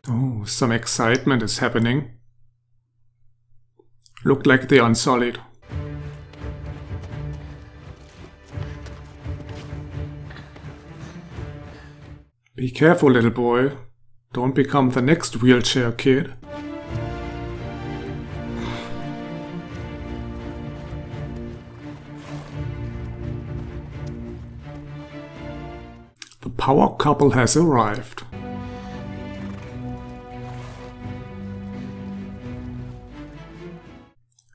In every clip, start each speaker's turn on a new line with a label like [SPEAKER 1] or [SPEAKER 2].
[SPEAKER 1] Oh, some excitement is happening. Looked like the Unsullied. Be careful, little boy. Don't become the next wheelchair kid. The power couple has arrived.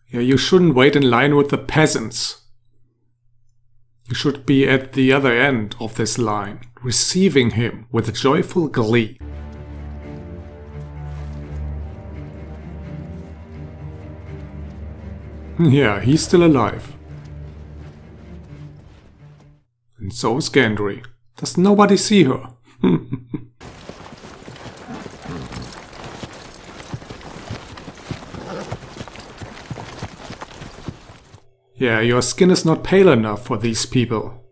[SPEAKER 1] Yeah, you shouldn't wait in line with the peasants. You should be at the other end of this line, receiving him with joyful glee. Yeah, he's still alive. And so is Gendry. Does nobody see her? Yeah, your skin is not pale enough for these people.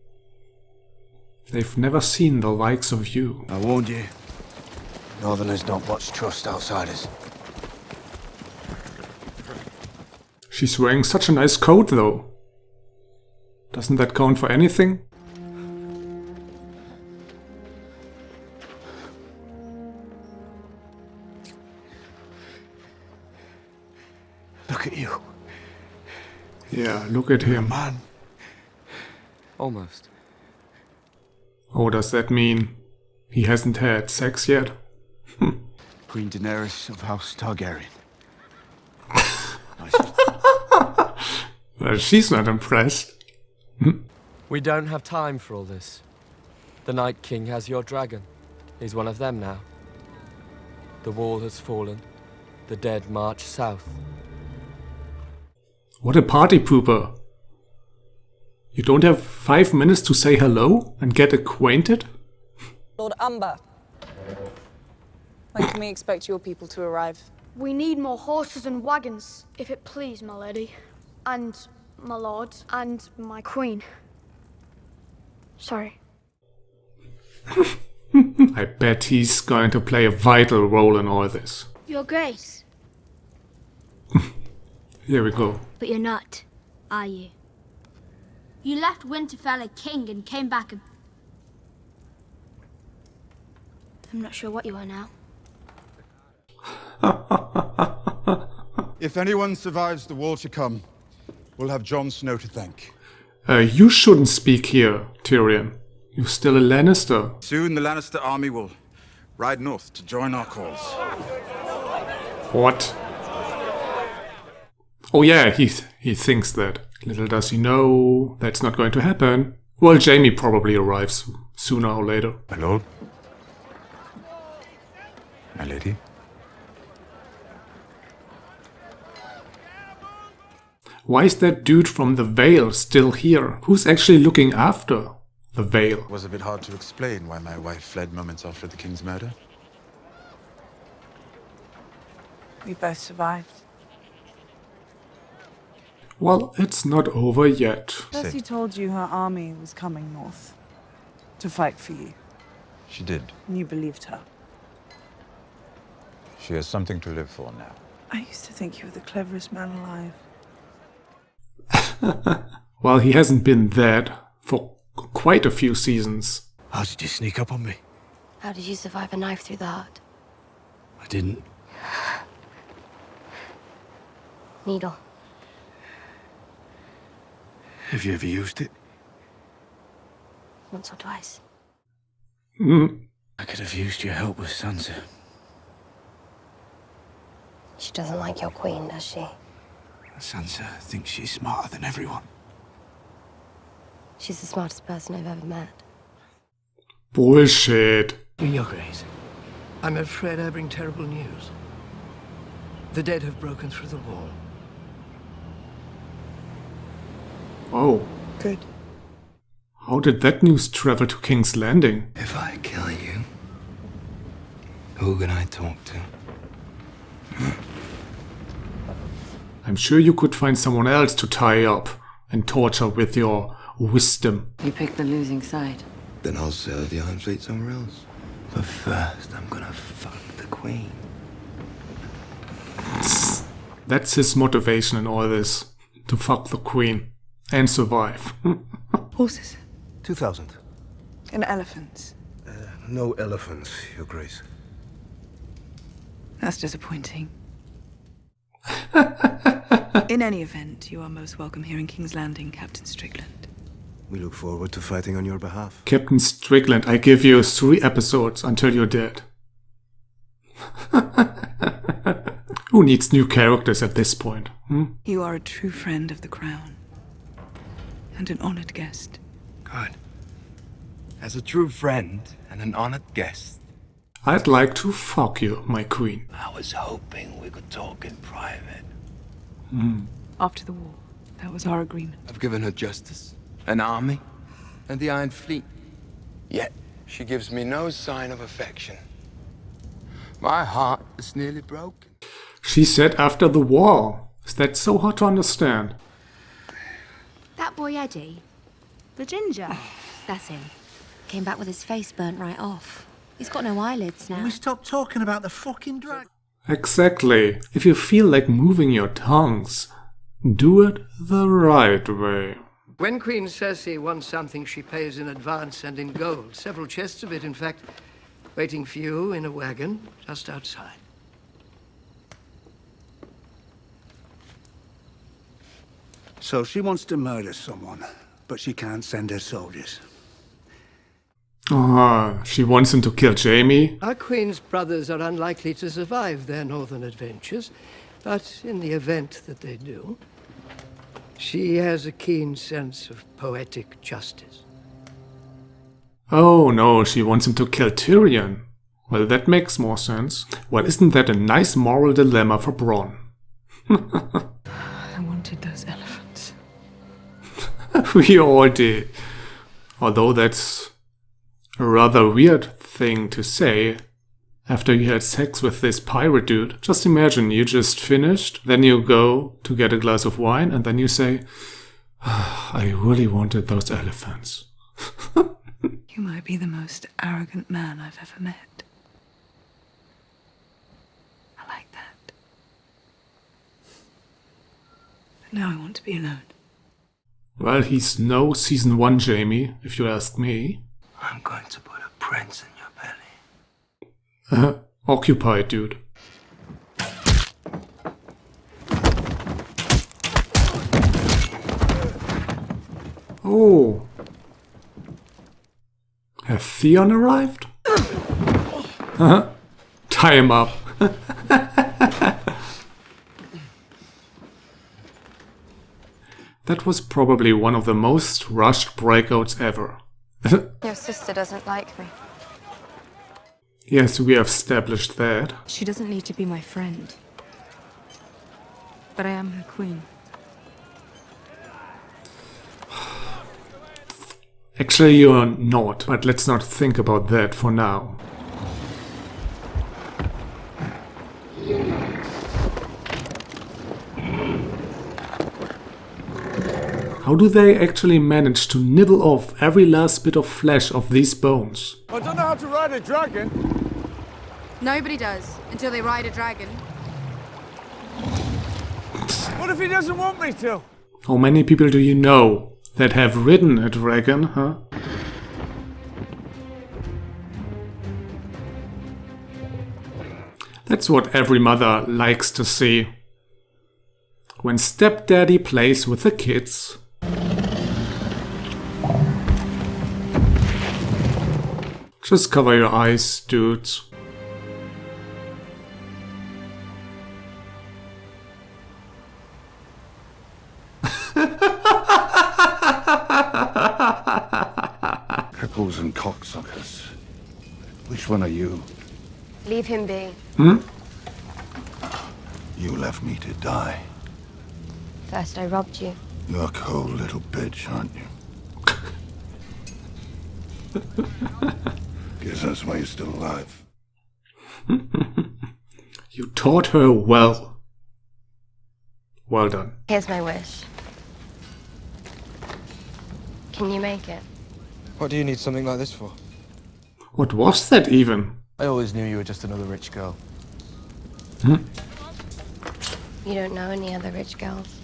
[SPEAKER 1] They've never seen the likes of you.
[SPEAKER 2] I warned you. Northerners don't much trust outsiders.
[SPEAKER 1] She's wearing such a nice coat, though. Doesn't that count for anything?
[SPEAKER 2] Look at you.
[SPEAKER 1] Yeah, look at him.
[SPEAKER 2] Man.
[SPEAKER 3] Almost.
[SPEAKER 1] Oh, does that mean he hasn't had sex yet?
[SPEAKER 2] Queen Daenerys of House Targaryen.
[SPEAKER 1] Well, she's not impressed.
[SPEAKER 3] We don't have time for all this. The Night King has your dragon. He's one of them now. The wall has fallen. The dead march south.
[SPEAKER 1] What a party pooper. You don't have 5 minutes to say hello and get acquainted?
[SPEAKER 4] Lord Umber, when can we expect your people to arrive?
[SPEAKER 5] We need more horses and wagons, if it please, my lady. And my lord, and my queen. Sorry.
[SPEAKER 1] I bet he's going to play a vital role in all this.
[SPEAKER 5] Your Grace.
[SPEAKER 1] Here we go.
[SPEAKER 5] But you're not, are you? You left Winterfell a king and came back a... I'm not sure what you are now.
[SPEAKER 6] If anyone survives the war to come, we'll have Jon Snow to thank.
[SPEAKER 1] You shouldn't speak here, Tyrion. You're still a Lannister.
[SPEAKER 6] Soon the Lannister army will ride north to join our cause.
[SPEAKER 1] What? Oh yeah, he thinks that. Little does he know that's not going to happen. Well, Jaime probably arrives sooner or later.
[SPEAKER 6] My lord? My lady?
[SPEAKER 1] Why is that dude from the Vale still here? Who's actually looking after the Vale?
[SPEAKER 6] It was a bit hard to explain why my wife fled moments after the king's murder.
[SPEAKER 4] We both survived.
[SPEAKER 1] Well, it's not over yet.
[SPEAKER 4] Percy told you her army was coming north to fight for you.
[SPEAKER 7] She did.
[SPEAKER 4] And you believed her.
[SPEAKER 7] She has something to live for now.
[SPEAKER 4] I used to think you were the cleverest man alive.
[SPEAKER 1] Well, he hasn't been that for quite a few seasons.
[SPEAKER 2] How did you sneak up on me?
[SPEAKER 5] How did you survive a knife through the heart?
[SPEAKER 2] I didn't.
[SPEAKER 5] Needle.
[SPEAKER 2] Have you ever used it?
[SPEAKER 5] Once or twice.
[SPEAKER 2] I could have used your help with Sansa.
[SPEAKER 5] She doesn't like your queen, does she?
[SPEAKER 2] Sansa thinks she's smarter than everyone.
[SPEAKER 5] She's the smartest person I've ever met.
[SPEAKER 1] Bullshit.
[SPEAKER 8] Your Grace, I'm afraid I bring terrible news. The dead have broken through the wall.
[SPEAKER 1] Oh.
[SPEAKER 4] Good.
[SPEAKER 1] How did that news travel to King's Landing?
[SPEAKER 2] If I kill you, who can I talk to?
[SPEAKER 1] I'm sure you could find someone else to tie up and torture with your wisdom.
[SPEAKER 9] You picked the losing side.
[SPEAKER 2] Then I'll sail the Iron Fleet somewhere else. But first, I'm gonna fuck the queen.
[SPEAKER 1] That's his motivation in all this. To fuck the queen. And survive.
[SPEAKER 4] Horses
[SPEAKER 9] 2,000.
[SPEAKER 4] and elephants.
[SPEAKER 9] No elephants, Your Grace.
[SPEAKER 4] That's disappointing. In any event, you are most welcome here in King's Landing, Captain Strickland.
[SPEAKER 9] We look forward to fighting on your behalf.
[SPEAKER 1] Captain Strickland, I give you 3 episodes until you're dead. Who needs new characters at this point?
[SPEAKER 4] You are a true friend of the Crown. And an honored guest.
[SPEAKER 2] Good. As a true friend and an honored guest.
[SPEAKER 1] I'd like to fuck you, my queen.
[SPEAKER 2] I was hoping we could talk in private.
[SPEAKER 4] After the war, that was our agreement.
[SPEAKER 2] I've given her justice, an army, and the Iron Fleet. Yet, she gives me no sign of affection. My heart is nearly broken.
[SPEAKER 1] She said after the war. Is that so hard to understand?
[SPEAKER 10] That boy Eddie,
[SPEAKER 11] The ginger.
[SPEAKER 10] that's him. Came back with his face burnt right off. He's got no eyelids now.
[SPEAKER 8] We stop talking about the fucking dragon.
[SPEAKER 1] Exactly. If you feel like moving your tongues, do it the right way.
[SPEAKER 8] When Queen Cersei wants something, she pays in advance and in gold. Several chests of it, in fact, waiting for you in a wagon just outside.
[SPEAKER 12] So she wants to murder someone, but she can't send her soldiers.
[SPEAKER 1] Ah, she wants him to kill Jaime?
[SPEAKER 8] Our Queen's brothers are unlikely to survive their northern adventures, but in the event that they do, she has a keen sense of poetic justice.
[SPEAKER 1] Oh no, she wants him to kill Tyrion. Well, that makes more sense. Well, isn't that a nice moral dilemma for Bronn?
[SPEAKER 4] I wanted those elephants.
[SPEAKER 1] We all did. Although that's a rather weird thing to say after you had sex with this pirate dude. Just imagine, you just finished, then you go to get a glass of wine, and then you say, I really wanted those elephants.
[SPEAKER 4] You might be the most arrogant man I've ever met. I like that. But now I want to be alone.
[SPEAKER 1] Well, he's no season 1 Jaime, if you ask me.
[SPEAKER 2] I'm going to put a prince in your belly.
[SPEAKER 1] Occupied, dude. Oh. Has Theon arrived? Tie him up. That was probably one of the most rushed breakouts ever.
[SPEAKER 5] Your sister doesn't like me.
[SPEAKER 1] Yes, we have established that.
[SPEAKER 10] She doesn't need to be my friend. But I am her queen.
[SPEAKER 1] Actually, you're not, but let's not think about that for now. How do they actually manage to nibble off every last bit of flesh of these bones?
[SPEAKER 13] I don't know how to ride a dragon.
[SPEAKER 11] Nobody does, until they ride a dragon.
[SPEAKER 13] What if he doesn't want me to?
[SPEAKER 1] How many people do you know that have ridden a dragon, huh? That's what every mother likes to see. When stepdaddy plays with the kids. Just cover your eyes, dudes.
[SPEAKER 12] Cripples and cocksuckers. Which one are you?
[SPEAKER 5] Leave him be.
[SPEAKER 12] You left me to die.
[SPEAKER 5] First I robbed you.
[SPEAKER 12] You're a cold little bitch, aren't you? Guess that's why you're still alive.
[SPEAKER 1] You taught her well. Well done.
[SPEAKER 5] Here's my wish. Can you make it?
[SPEAKER 3] What do you need something like this for?
[SPEAKER 1] What was that even?
[SPEAKER 3] I always knew you were just another rich girl.
[SPEAKER 1] Hmm?
[SPEAKER 10] You don't know any other rich girls.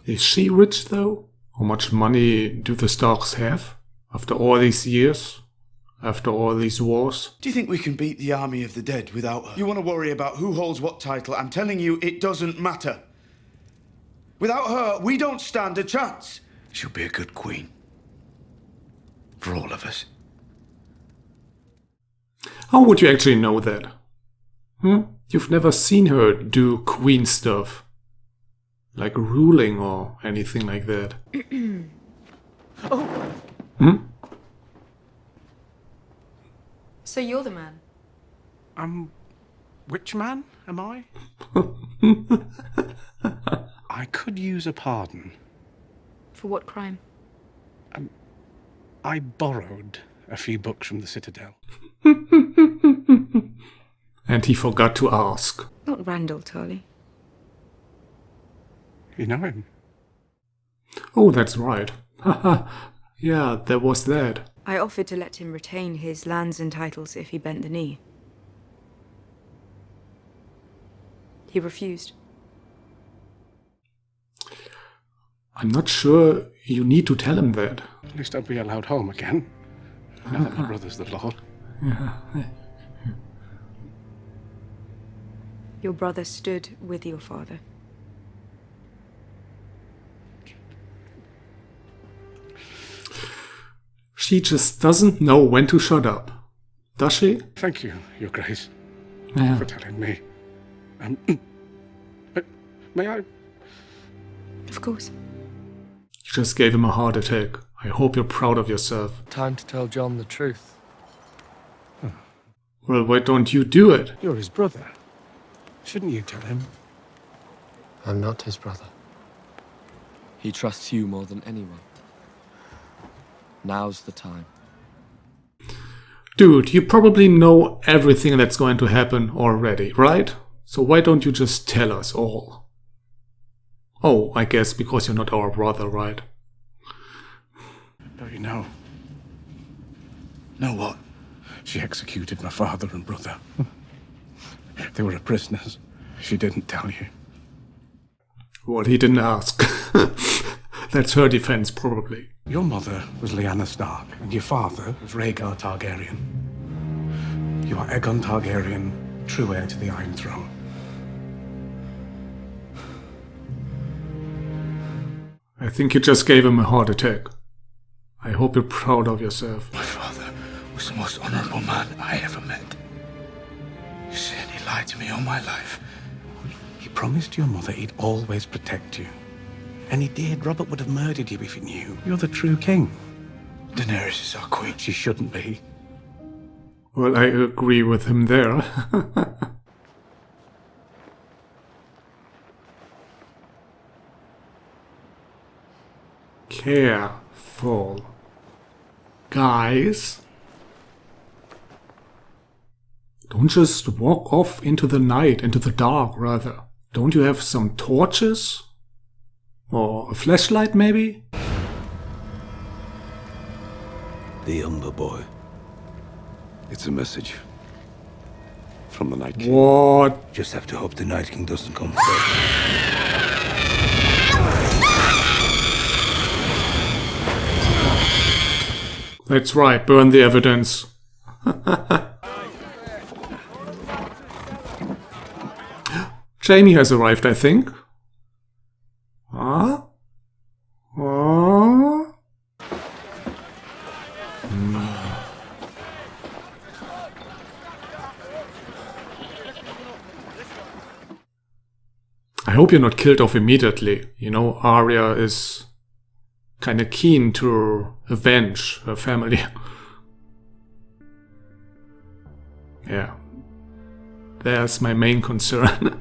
[SPEAKER 1] Is she rich though? How much money do the Starks have? After all these years? After all these wars?
[SPEAKER 14] Do you think we can beat the army of the dead without her? You want to worry about who holds what title? I'm telling you, it doesn't matter. Without her, we don't stand a chance.
[SPEAKER 12] She'll be a good queen. For all of us.
[SPEAKER 1] How would you actually know that? You've never seen her do queen stuff. Like ruling or anything like that.
[SPEAKER 11] Oh. So you're the man?
[SPEAKER 15] Which man am I? I could use a pardon.
[SPEAKER 11] For what crime?
[SPEAKER 15] I borrowed a few books from the Citadel.
[SPEAKER 1] And he forgot to ask.
[SPEAKER 11] Not Randall Tarley.
[SPEAKER 15] You know him?
[SPEAKER 1] Oh, that's right. Haha, yeah, there was that.
[SPEAKER 11] I offered to let him retain his lands and titles if he bent the knee. He refused.
[SPEAKER 1] I'm not sure you need to tell him that.
[SPEAKER 15] At least I'll be allowed home again. Now that my brother's the Lord.
[SPEAKER 1] Yeah.
[SPEAKER 11] Your brother stood with your father.
[SPEAKER 1] She just doesn't know when to shut up. Does she?
[SPEAKER 15] Thank you, Your Grace,
[SPEAKER 1] Yeah.
[SPEAKER 15] for telling me. But may I?
[SPEAKER 11] Of course.
[SPEAKER 1] You just gave him a heart attack. I hope you're proud of yourself.
[SPEAKER 3] Time to tell John the truth.
[SPEAKER 1] Well, why don't you do it?
[SPEAKER 15] You're his brother. Shouldn't you tell him?
[SPEAKER 3] I'm not his brother. He trusts you more than anyone. Now's the time.
[SPEAKER 1] Dude, you probably know everything that's going to happen already, right? So why don't you just tell us all? Oh, I guess because you're not our brother, right?
[SPEAKER 15] Don't you know?
[SPEAKER 14] Know what?
[SPEAKER 15] She executed my father and brother. They were prisoners. She didn't tell you.
[SPEAKER 1] Well, he didn't ask. That's her defense, probably.
[SPEAKER 15] Your mother was Lyanna Stark, and your father was Rhaegar Targaryen. You are Aegon Targaryen, true heir to the Iron Throne.
[SPEAKER 1] I think you just gave him a heart attack. I hope you're proud of yourself.
[SPEAKER 14] My father was the most honorable man I ever met. You said he lied to me all my life.
[SPEAKER 15] He promised your mother he'd always protect you. And he did. Robert would have murdered you if he knew. You're the true king.
[SPEAKER 14] Daenerys is our queen.
[SPEAKER 15] She shouldn't be.
[SPEAKER 1] Well, I agree with him there. Careful. Guys. Don't just walk off into the night, into the dark, rather. Don't you have some torches? Or a flashlight, maybe?
[SPEAKER 9] The Umber boy. It's a message. From the Night King.
[SPEAKER 1] What?
[SPEAKER 9] Just have to hope the Night King doesn't come first.
[SPEAKER 1] That's right, burn the evidence. Jaime has arrived, I think. Huh? Huh? I hope you're not killed off immediately. You know, Arya is kind of keen to avenge her family. Yeah. There's my main concern.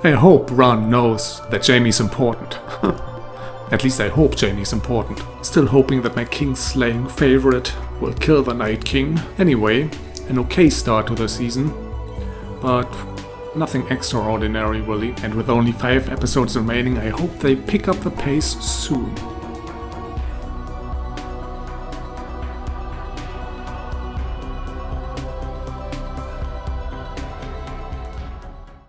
[SPEAKER 1] I hope Ron knows that Jaime's important. At least I hope Jaime's important. Still hoping that my king-slaying favorite will kill the Night King. Anyway, an okay start to the season. But nothing extraordinary really, and with only 5 episodes remaining I hope they pick up the pace soon.